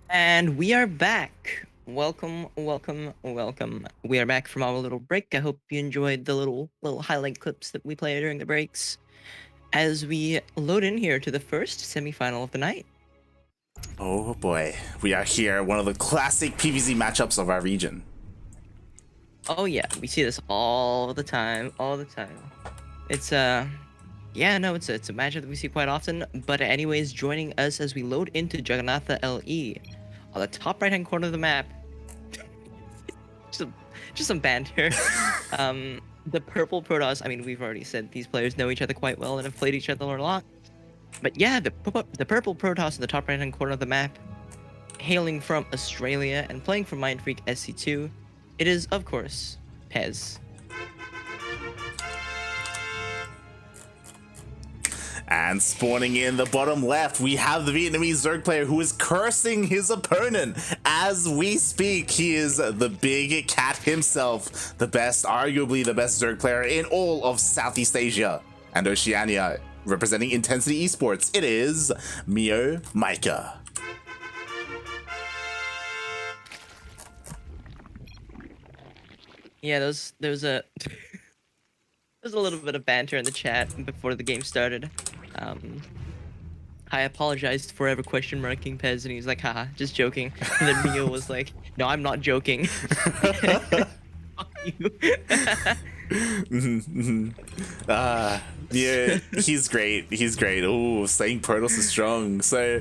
And we are back. Welcome, welcome, welcome. We are back from our little break. I hope you enjoyed the little highlight clips that we played during the breaks as we load in here to the first semifinal of the night. Oh boy, we are here, one of the classic PvZ matchups of our region. Oh yeah, we see this all the time, It's yeah, no, it's a matchup that we see quite often. But anyways, joining us as we load into Jagannatha LE on the top right-hand corner of the map. just some banter. The purple Protoss, I mean, we've already said these players know each other quite well and have played each other a lot. But yeah, the purple Protoss in the top right-hand corner of the map, hailing from Australia and playing for Mindfreak SC2, it is, of course, Pezz. And spawning in the bottom left, we have the Vietnamese Zerg player who is cursing his opponent as we speak. He is the big cat himself, arguably the best Zerg player in all of Southeast Asia and Oceania, representing Intensity Esports. It is MeomaikA. Yeah, there was a little bit of banter in the chat before the game started. I apologized for ever question marking Pezz, and he's like, haha, just joking. And then Mio was like, no, I'm not joking. Fuck you. Yeah, he's great. He's great. Oh, saying Protoss is strong. So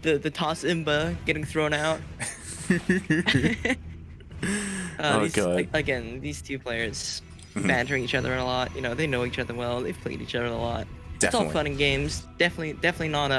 the toss imba getting thrown out. Oh god. Again, these two players bantering each other a lot. You know, they know each other well. They've played each other a lot. Definitely. It's all fun and games. Definitely not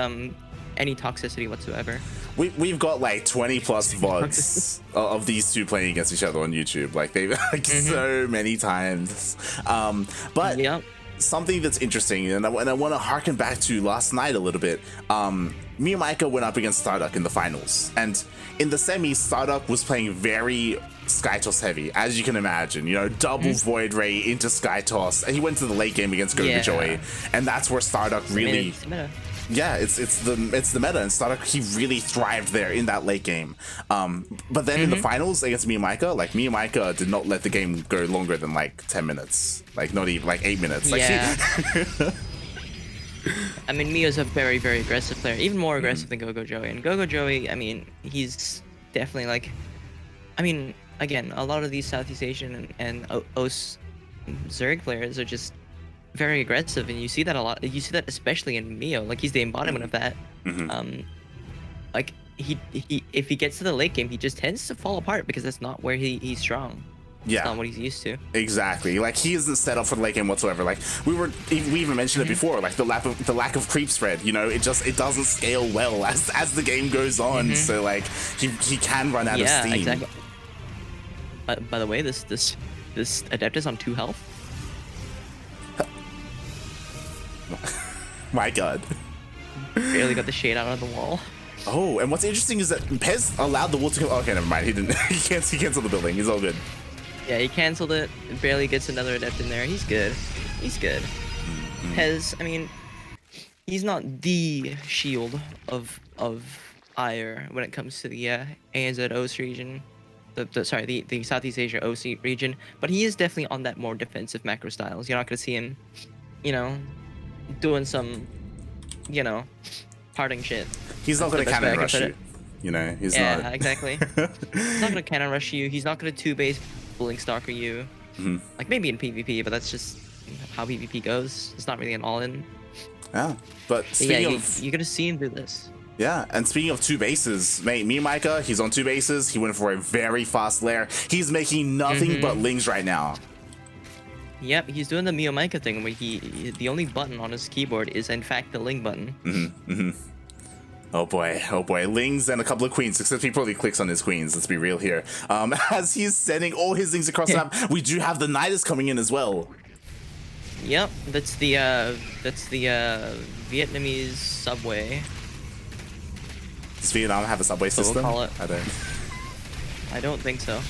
any toxicity whatsoever. We've got like 20 plus VODs of these two playing against each other on YouTube. Like they've like so many times. But yep. Something that's interesting, and I want to harken back to last night a little bit. MeomaikA went up against Starduck in the finals, and in the semis, Starduck was playing very SkyToss heavy, as you can imagine. You know, double Void Ray into SkyToss, and he went to the late game against Gogojoy, and that's where Starduck really. Yeah, it's the meta, and Starduck, he really thrived there in that late game. But then in the finals against MeomaikA, like MeomaikA did not let the game go longer than like 10 minutes, like not even like 8 minutes. Like, yeah. I mean, Mio's a very, very aggressive player, even more aggressive than Gogojoy. And Gogojoy, I mean, he's definitely like, I mean, again, a lot of these Southeast Asian and OCE Zerg players are just very aggressive, and you see that a lot. You see that especially in Mio. Like, he's the embodiment of that. Like he if he gets to the late game, he just tends to fall apart because that's not where he's strong. Yeah, that's not what he's used to. Exactly. Like, he isn't set up for the late game whatsoever. Like we even mentioned it before. Like the lack of creep spread. You know, it doesn't scale well as the game goes on. So like he can run out of steam. Yeah, exactly. By the way, this adept is on 2 health. My god. Barely got the shade out of the wall. Oh, and what's interesting is that Pezz allowed the wall to come. Okay, never mind. He didn't. He canceled the building. He's all good. Yeah, he canceled it. Barely gets another adept in there. He's good. He's good. Pezz, I mean, he's not the shield of Ire when it comes to the ANZ OCE region. The Southeast Asia OCE region, but he is definitely on that more defensive macro styles. You're not gonna see him, you know, doing some, you know, parting shit. He's not gonna cannon rush you. You know, he's not. Yeah, exactly. He's not gonna cannon rush you. He's not gonna 2-base Blink Stalker you. Like maybe in PvP, but that's just how PvP goes. It's not really an all-in. Yeah, but speaking of, you're gonna see him do this. Yeah, and speaking of 2 bases, mate, MeomaikA, he's on 2 bases. He went for a very fast lair. He's making nothing but lings right now. Yep, he's doing the MeomaikA thing where the only button on his keyboard is in fact the ling button. Oh boy, lings and a couple of queens, except he probably clicks on his queens, let's be real here. As he's sending all his lings across the map, we do have the Nidus coming in as well. Yep, that's the Vietnamese subway. Does Vietnam have a subway system? We'll call it. I don't think so.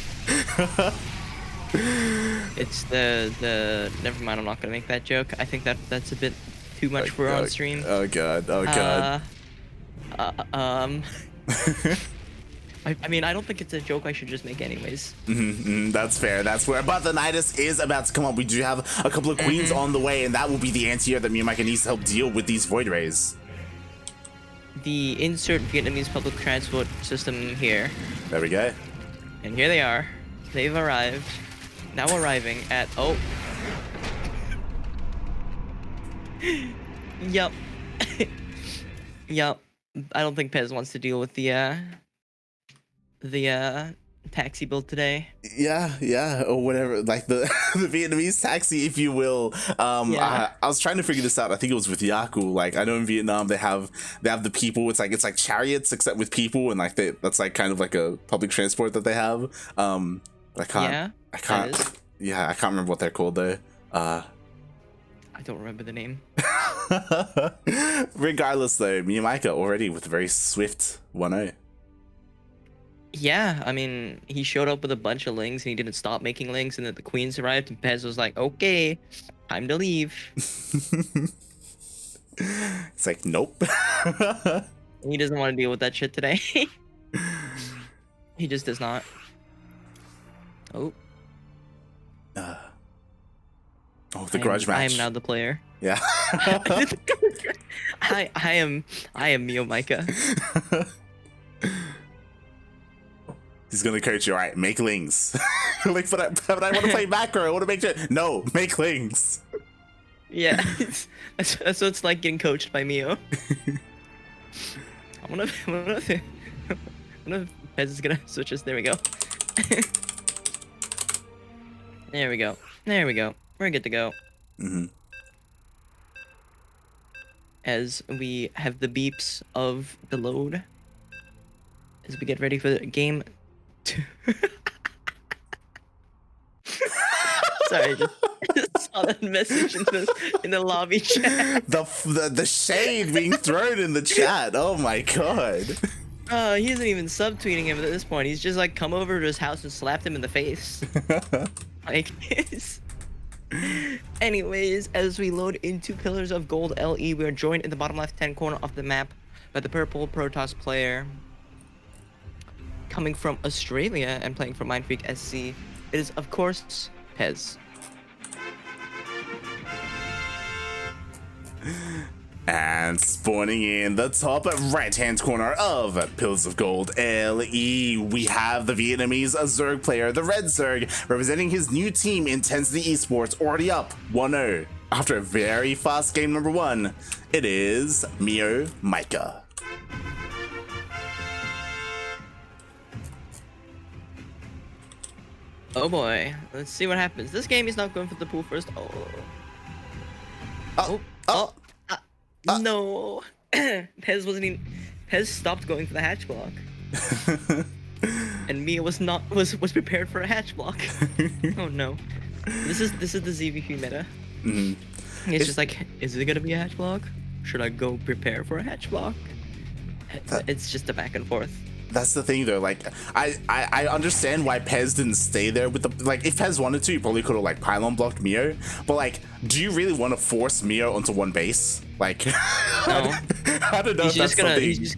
It's the never mind, I'm not gonna make that joke. I think that's a bit too much for on stream. Oh god. Oh god. I mean, I don't think it's a joke I should just make anyways. That's fair. That's fair. But the Nidus is about to come up. We do have a couple of queens on the way, and that will be the anti-air that MeomaikA needs to help deal with these Void Rays. The insert Vietnamese public transport system here. There we go. And here they are. They've arrived. Now arriving at... Oh. Yup. Yup. I don't think Pezz wants to deal with the taxi build today. Yeah, or whatever, like the the Vietnamese taxi, if you will. I was trying to figure this out. I think it was with Yaku. Like, I know in Vietnam they have the people. It's like chariots except with people, and like that's like kind of like a public transport that they have. I can't remember what they're called though. I don't remember the name. Regardless though, MeomaikA already with a very swift 1-0. Yeah, I mean, he showed up with a bunch of lings and he didn't stop making lings, and then the queens arrived and Pezz was like, okay, time to leave. It's like, nope. He doesn't want to deal with that shit today. He just does not. Oh. The grudge match. I am now the player. Yeah. I am MeomaikA. He's gonna coach you. All right, make lings. Like, but I want to play macro. I want to make sure. No, make lings. Yeah, that's what it's like getting coached by Mio. I wonder if Pezz is gonna switch us. There we go. There we go. There we go. We're good to go. As we have the beeps of the load, as we get ready for the game. Sorry, I just saw that message in the lobby chat. The shade being thrown in the chat. Oh my god. He isn't even subtweeting him at this point. He's just like come over to his house and slapped him in the face. Like this. Anyways, as we load into Pillars of Gold LE, we are joined in the bottom left-hand corner of the map by the purple Protoss player coming from Australia and playing for Mindfreak SC. It is, of course, Pezz. And spawning in the top right-hand corner of Pillars of Gold LE, we have the Vietnamese Zerg player, the Red Zerg, representing his new team, Intensity Esports, already up 1-0. After a very fast game number 1, it is MeomaikA. Oh boy, let's see what happens. This game is not going for the pool first. No. Pezz wasn't even. Pezz stopped going for the hatch block. And Mia was prepared for a hatch block. Oh no. This is the ZvP meta. It's just like, is it gonna be a hatch block? Should I go prepare for a hatch block? It's just a back and forth. That's the thing though, like I understand why Pezz didn't stay there with the, like, if Pezz wanted to, he probably could have like pylon blocked Mio, but like, do you really want to force Mio onto one base? Like, no. I don't know. He's just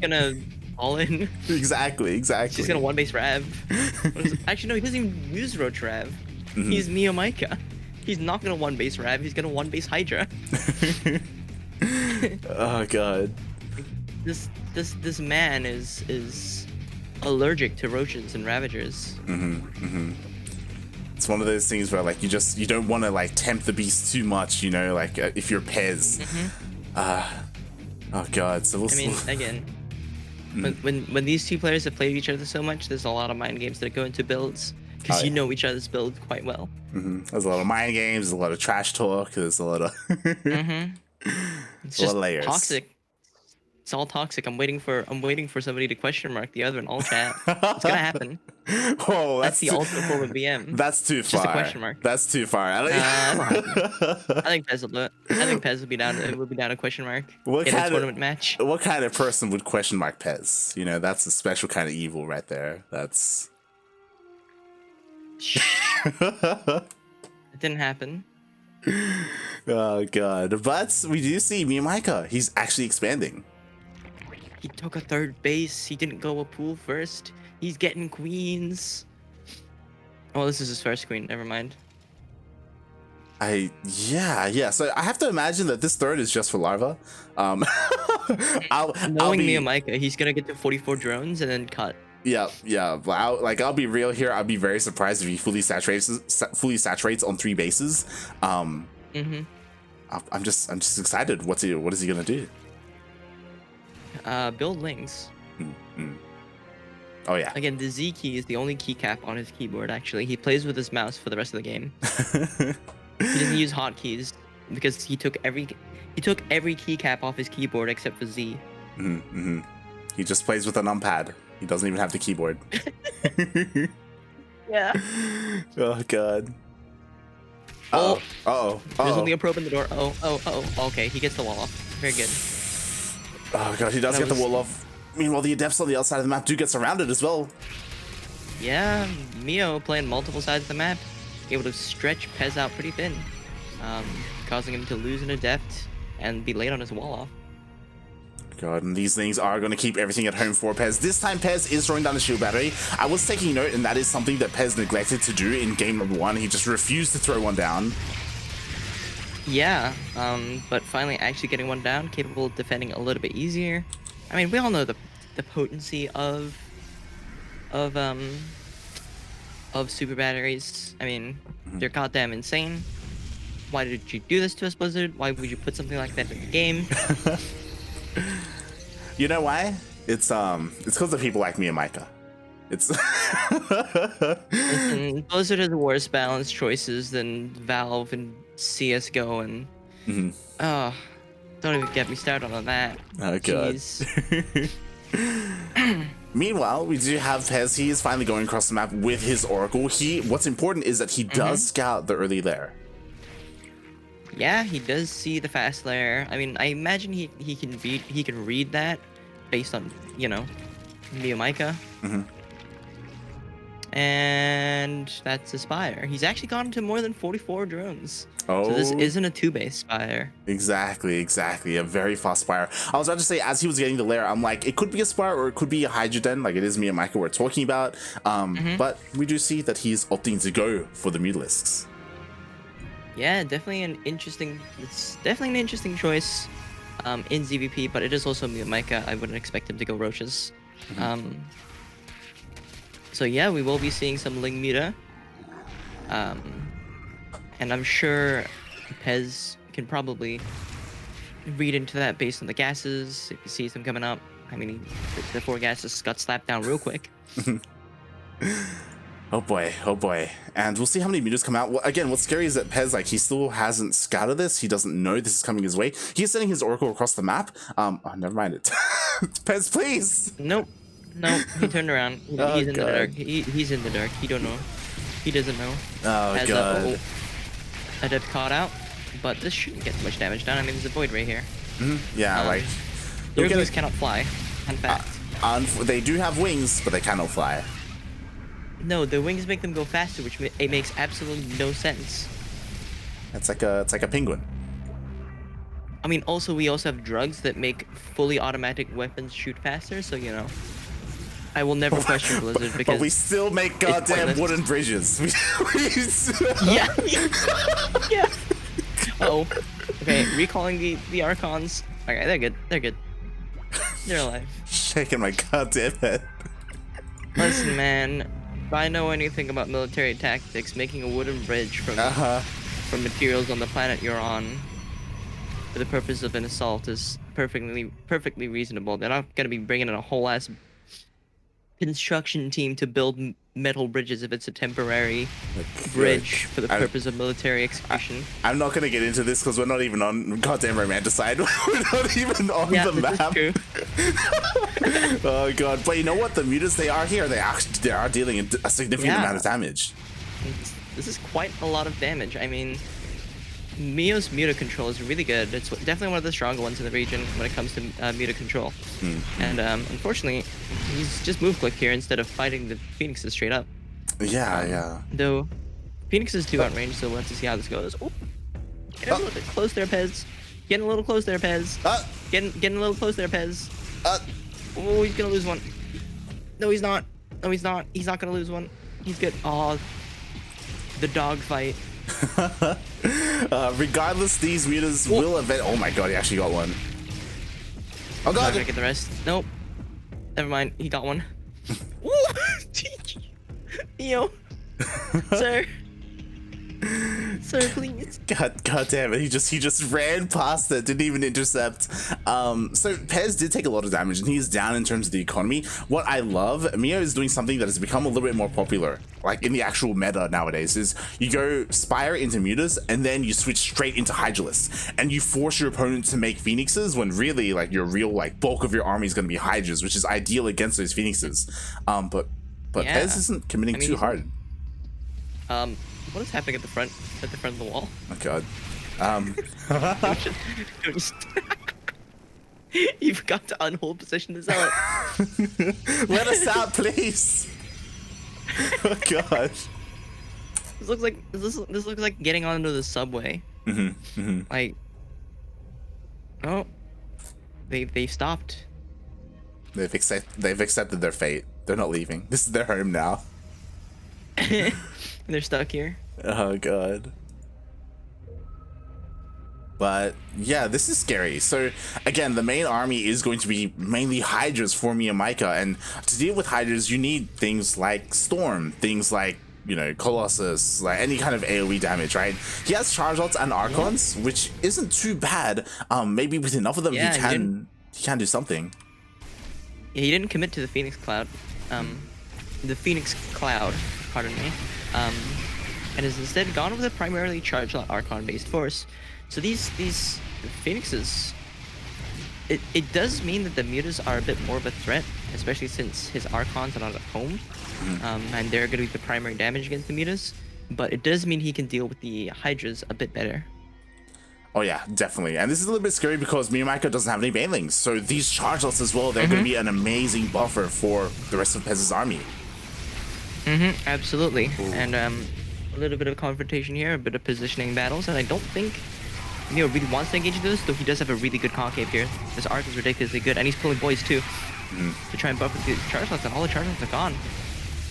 gonna all in. Exactly. He's just gonna one base Rav. Actually no, he doesn't even use Roach Rav. He's MeomaikA. He's not gonna one base Rav, he's gonna one base Hydra. Oh god. This man is allergic to roaches and ravagers. It's one of those things where like you don't want to like tempt the beast too much, you know, like if you're Pezz. Oh god. So we'll, I mean, again, when these two players have played each other so much, there's a lot of mind games that go into builds because you know each other's build quite well. There's a lot of mind games, there's a lot of trash talk, there's a lot of It's just layers. Toxic. It's all toxic. I'm waiting for somebody to question mark the other in all chat. It's gonna happen. Oh, that's the ultimate form of BM. That's too far. Just a question mark. That's too far. I think Pezz will do it. I think Pezz will be down. It will be down a question mark in a tournament match. What kind of person would question mark Pezz? You know, that's a special kind of evil right there. That's. It didn't happen. Oh god. But we do see MeomaikA. He's actually expanding. He took a third base. He didn't go a pool first. He's getting queens. Oh, this is his first queen. Never mind. Yeah. So I have to imagine that this third is just for larva. Knowing MeomaikA, he's gonna get to 44 drones and then cut. Yeah. I'll be real here. I'll be very surprised if he fully saturates on 3 bases. I'm just excited. What is he gonna do? Build links. Oh yeah. Again, the Z key is the only keycap on his keyboard. Actually, he plays with his mouse for the rest of the game. He doesn't use hotkeys because he took every keycap off his keyboard except for Z. He just plays with a numpad. He doesn't even have the keyboard. Yeah. Oh god. There's only a probe in the door. Okay, he gets the wall off. Very good. Oh god, he does get the wall off. Meanwhile, the adepts on the outside of the map do get surrounded as well. Yeah, Mio playing multiple sides of the map, able to stretch Pezz out pretty thin, causing him to lose an adept and be late on his wall off. God, and these things are going to keep everything at home for Pezz. This time, Pezz is throwing down the shield battery. I was taking note, and that is something that Pezz neglected to do in game number 1. He just refused to throw one down. Yeah, but finally actually getting one down, capable of defending a little bit easier. I mean, we all know the potency of super batteries. I mean, they're goddamn insane. Why did you do this to us, Blizzard? Why would you put something like that in the game? You know why? It's because of people like MeomaikA. It's Blizzard has worse balance choices than Valve and CS:GO and don't even get me started on that. Oh god. Jeez. Meanwhile, we do have Pezz. He is finally going across the map with his Oracle. What's important is that he does scout the early lair. Yeah, he does see the fast layer. I mean, I imagine he can read that based on, MeomaikA. And that's a Spire. He's actually gotten to more than 44 drones. Oh. So this isn't a 2-base Spire. Exactly. A very fast Spire. I was about to say, as he was getting the lair, I'm like, it could be a Spire or it could be a Hydroden, like it is MeomaikA we're talking about. But we do see that he's opting to go for the Mutalisks. Yeah, definitely an interesting choice in ZvP, but it is also MeomaikA. I wouldn't expect him to go Roaches. So yeah, we will be seeing some Ling Muta. And I'm sure Pezz can probably read into that based on the gases. If he sees them coming up, I mean, the 4 gases got slapped down real quick. Oh boy. And we'll see how many mutas come out. Well, again, what's scary is that Pezz, like, he still hasn't scouted this. He doesn't know this is coming his way. He's sending his Oracle across the map. Oh, never mind it. Pezz, please! Nope, he turned around. He's in the dark. He's in the dark. He don't know. He doesn't know. Oh, God. Adept caught out, but this shouldn't get much damage done. I mean, there's a void right here. Yeah, like... Their wings cannot fly, in fact. They do have wings, but they cannot fly. No, the wings make them go faster, which it makes absolutely no sense. It's like a penguin. I mean, we also have drugs that make fully automatic weapons shoot faster, so I will never question Blizzard because. But we still make goddamn wooden bridges. Yeah. Yeah. Oh. Okay, recalling the Archons. Okay, they're good. They're alive. Shaking my goddamn head. Listen, man. If I know anything about military tactics, making a wooden bridge from materials on the planet you're on for the purpose of an assault is perfectly reasonable. They're not gonna be bringing in a whole ass construction team to build metal bridges if it's a temporary bridge for the purpose of military execution. I'm not gonna get into this because we're not even on goddamn Romanticide. We're not even on the map. This is true. Oh god! But you know what? The mutas they are here. They are dealing a significant amount of damage. This is quite a lot of damage. I mean, Mio's Muta control is really good. It's definitely one of the stronger ones in the region when it comes to Muta control. And unfortunately, he's just move click here instead of fighting the Phoenixes straight up. Yeah. Though, Phoenixes do outrange, so we'll have to see how this goes. Oh. Getting a little bit close there, Pezz. Getting a little close there, Pezz. Getting a little close there, Pezz. Oh, he's gonna lose one. No, he's not. No, he's not. He's not gonna lose one. He's good. Oh, the dog fight. Regardless, these meters will event. Oh my god, he actually got one. Oh god. Not gonna get the rest. Nope. Never mind. He got one. Yo, sir. Sir, please. God damn it! He just ran past it, didn't even intercept. So Pezz did take a lot of damage, and he's down in terms of the economy. What I love, Mio is doing something that has become a little bit more popular, like in the actual meta nowadays. Is you go Spire into Mutas, and then you switch straight into Hydralisk, and you force your opponent to make Phoenixes when really like your real like bulk of your army is going to be Hydras, which is ideal against those Phoenixes. But yeah. Pezz isn't committing too hard. What is happening at the front of the wall? Oh god. You forgot to unhold position to sell it. Let us out, please. Oh gosh. This looks like getting onto the subway. Like, oh, they stopped. They've accepted their fate. They're not leaving. This is their home now. They're stuck here. Oh god. But yeah, this is scary. So again, the main army is going to be mainly Hydras for MeomaikA, and to deal with Hydras, you need things like Storm, things like, you know, Colossus, like any kind of AoE damage, right? He has Charge Ults and Archons, which isn't too bad. Maybe with enough of them, he can do something. Yeah, he didn't commit to the Phoenix Cloud. The Phoenix Cloud, pardon me. And has instead gone with a primarily Charge Archon based force. So these Phoenixes, it does mean that the Mutas are a bit more of a threat, especially since his Archons are not at home, and they're going to be the primary damage against the Mutas. But it does mean he can deal with the Hydras a bit better. Oh yeah, definitely. And this is a little bit scary because MeomaikA doesn't have any banelings, so these Charge Ults as well, they're going to be an amazing buffer for the rest of Pezz's army. Absolutely. Ooh. And a little bit of confrontation here, a bit of positioning battles, and I don't think Mio really wants to engage into this, though he does have a really good concave here. This arc is ridiculously good, and he's pulling boys too to try and buffer the Charge Ults, and all the Charge Ults are gone.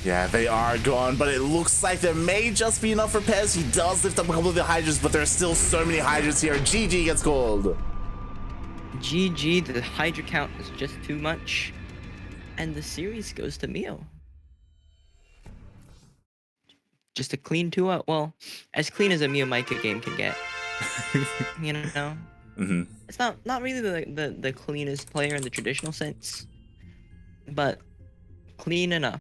Yeah, they are gone, but it looks like there may just be enough for Pezz. He does lift up a couple of the Hydras, but there are still so many Hydras here. GG gets called. GG, the Hydra count is just too much, and the series goes to Mio. Just a clean 2-0. Well, as clean as a MeomaikA game can get. You know? It's not really the cleanest player in the traditional sense, but clean enough.